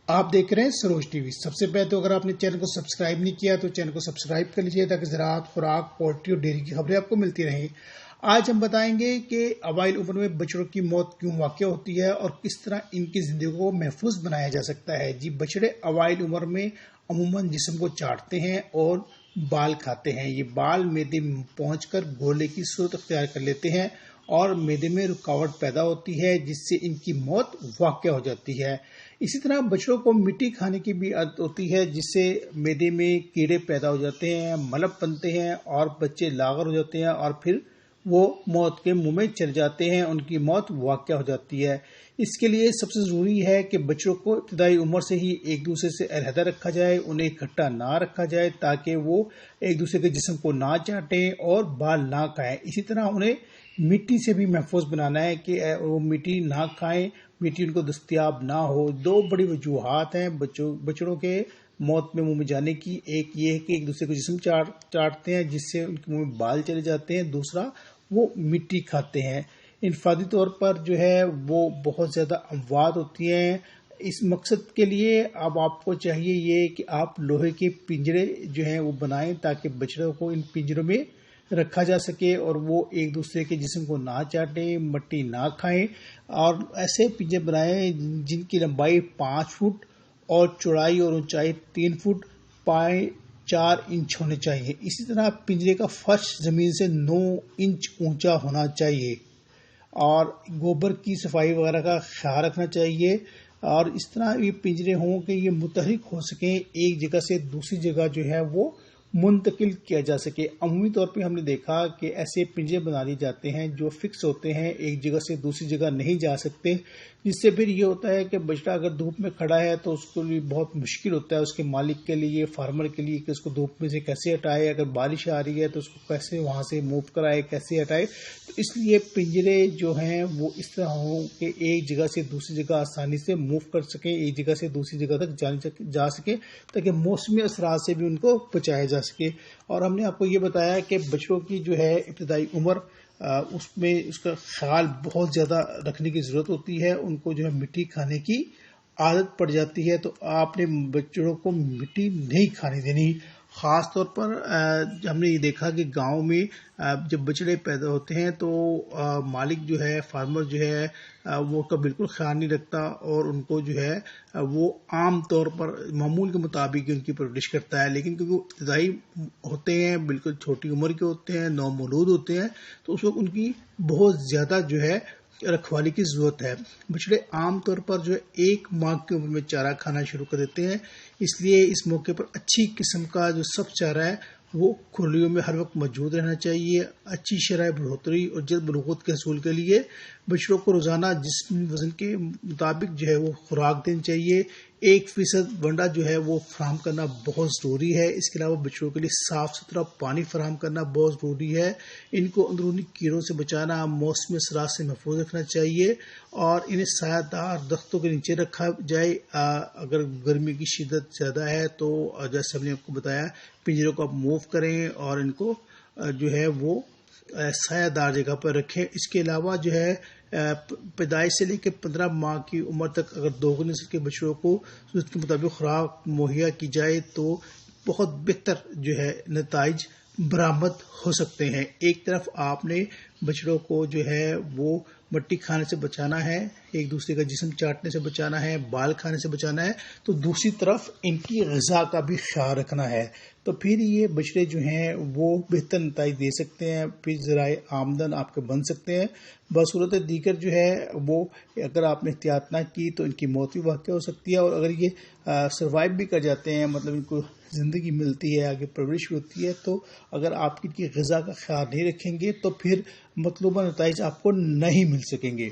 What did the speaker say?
آپ دیکھ رہے ہیں سروج ٹی وی۔ سب سے پہلے تو اگر آپ نے چینل کو سبسکرائب نہیں کیا تو چینل کو سبسکرائب کر لیجیے تاکہ زراعت، خوراک، پولٹری اور ڈیری کی خبریں آپ کو ملتی رہیں۔ آج ہم بتائیں گے کہ اوائل عمر میں بچڑوں کی موت کیوں واقع ہوتی ہے اور کس طرح ان کی زندگی کو محفوظ بنایا جا سکتا ہے۔ بچڑے اوائل عمر میں عموماً جسم کو چاٹتے ہیں اور بال کھاتے ہیں۔ یہ بال معدے میں پہنچ کر گولے کی صورت اختیار کر لیتے ہیں اور معدے میں رکاوٹ پیدا ہوتی ہے جس سے ان کی موت واقع ہو جاتی ہے۔ اسی طرح بچڑوں کو مٹی کھانے کی بھی عادت ہوتی ہے جس سے معدے میں کیڑے پیدا ہو جاتے ہیں، ملب بنتے ہیں اور بچے لاغر ہو جاتے ہیں اور پھر وہ موت کے منہ میں چل جاتے ہیں، ان کی موت واقع ہو جاتی ہے۔ اس کے لیے سب سے ضروری ہے کہ بچوں کو ابتدائی عمر سے ہی ایک دوسرے سے علیحدہ رکھا جائے، انہیں اکٹھا نہ رکھا جائے تاکہ وہ ایک دوسرے کے جسم کو نہ چاٹیں اور بال نہ کھائیں۔ اسی طرح انہیں مٹی سے بھی محفوظ بنانا ہے کہ وہ مٹی نہ کھائیں، مٹی ان کو دستیاب نہ ہو۔ دو بڑی وجوہات ہیں بچڑوں کے موت میں منہ میں جانے کی۔ ایک یہ ہے کہ ایک دوسرے کو جسم چاٹتے ہیں جس سے ان کے منہ میں بال چلے جاتے ہیں، دوسرا وہ مٹی کھاتے ہیں۔ انفرادی طور پر جو ہے وہ بہت زیادہ اموات ہوتی ہیں۔ اس مقصد کے لیے اب آپ کو چاہیے یہ کہ آپ لوہے کے پنجرے جو ہیں وہ بنائیں تاکہ بچڑوں کو ان پنجروں میں رکھا جا سکے اور وہ ایک دوسرے کے جسم کو نہ چاٹیں، مٹی نہ کھائیں، اور ایسے پنجرے بنائیں جن کی لمبائی 5 فٹ اور چوڑائی اور اونچائی 3 فٹ پائے 4 انچ ہونے چاہیے۔ اسی طرح پنجرے کا فرش زمین سے 9 انچ اونچا ہونا چاہیے اور گوبر کی صفائی وغیرہ کا خیال رکھنا چاہیے، اور اس طرح یہ پنجرے ہوں کہ یہ متحرک ہو سکیں، ایک جگہ سے دوسری جگہ جو ہے وہ منتقل کیا جا سکے۔ عمومی طور پہ ہم نے دیکھا کہ ایسے پنجرے بنا لیے جاتے ہیں جو فکس ہوتے ہیں، ایک جگہ سے دوسری جگہ نہیں جا سکتے، جس سے پھر یہ ہوتا ہے کہ بچڑا اگر دھوپ میں کھڑا ہے تو اس کو لیے بہت مشکل ہوتا ہے، اس کے مالک کے لیے، فارمر کے لیے، کہ اس کو دھوپ میں سے کیسے ہٹائے، اگر بارش آ رہی ہے تو اس کو کیسے وہاں سے موو کرائے، کیسے ہٹائے۔ تو اس لیے پنجرے جو ہیں وہ اس طرح ہوں کہ ایک جگہ سے دوسری جگہ آسانی سے موو کر سکیں، ایک جگہ سے دوسری جگہ تک جا سکیں تاکہ موسمی اثرات سے بھی ان کو بچایا جا سکے۔ اور ہم نے آپ کو یہ بتایا کہ بچڑوں کی جو ہے ابتدائی عمر اس میں اس کا خیال بہت زیادہ رکھنے کی ضرورت ہوتی ہے، ان کو جو ہے مٹی کھانے کی عادت پڑ جاتی ہے، تو آپ نے بچڑوں کو مٹی نہیں کھانے دینی۔ خاص طور پر ہم نے یہ دیکھا کہ گاؤں میں جب بچڑے پیدا ہوتے ہیں تو مالک جو ہے، فارمر جو ہے، وہ کا بالکل خیال نہیں رکھتا اور ان کو جو ہے وہ عام طور پر معمول کے مطابق ان کی پرورش کرتا ہے، لیکن کیونکہ وہ ابتدائی ہوتے ہیں، بالکل چھوٹی عمر کے ہوتے ہیں، نومولود ہوتے ہیں، تو اس وقت ان کی بہت زیادہ جو ہے رکھوالی کی ضرورت ہے۔ بچڑے عام طور پر جو ہے 1 ماہ کی عمر میں چارہ کھانا شروع کر دیتے ہیں، اس لیے اس موقع پر اچھی قسم کا جو سب چارہ ہے وہ کھلیوں میں ہر وقت موجود رہنا چاہیے۔ اچھی شرح بڑھوتری اور جلد بلوغت کے حصول کے لیے بچڑوں کو روزانہ جسمی وزن کے مطابق جو ہے وہ خوراک دینی چاہیے۔ 1% ونڈا جو ہے وہ فراہم کرنا بہت ضروری ہے۔ اس کے علاوہ بچڑوں کے لیے صاف ستھرا پانی فراہم کرنا بہت ضروری ہے۔ ان کو اندرونی کیڑوں سے بچانا، موسمی اثرات سے محفوظ رکھنا چاہیے اور انہیں سایہ دار درختوں کے نیچے رکھا جائے۔ اگر گرمی کی شدت زیادہ ہے تو جیسے ہم نے آپ کو بتایا پنجروں کو آپ موو کریں اور ان کو جو ہے وہ سایہ دار جگہ پر رکھیں۔ اس کے علاوہ جو ہے پیدائش سے لے کے 15 ماہ کی عمر تک اگر دوگنی نسل کے بچڑوں کو ضرورت کے مطابق خوراک مہیا کی جائے تو بہت بہتر جو ہے نتائج برآمد ہو سکتے ہیں۔ ایک طرف آپ نے بچڑوں کو جو ہے وہ مٹی کھانے سے بچانا ہے، ایک دوسرے کا جسم چاٹنے سے بچانا ہے، بال کھانے سے بچانا ہے، تو دوسری طرف ان کی غذا کا بھی خیال رکھنا ہے، تو پھر یہ بچڑے جو ہیں وہ بہتر نتائج دے سکتے ہیں، پھر ذرائع آمدن آپ کے بن سکتے ہیں۔ بصورت دیگر جو ہے وہ اگر آپ نے احتیاط نہ کی تو ان کی موت بھی واقع ہو سکتی ہے، اور اگر یہ سروائیو بھی کر جاتے ہیں، مطلب ان کو زندگی ملتی ہے، آگے پرورش بھی ہوتی ہے، تو اگر آپ ان کی غذا کا خیال نہیں رکھیں گے تو پھر مطلوبہ نتائج آپ کو نہیں مل سکیں گے۔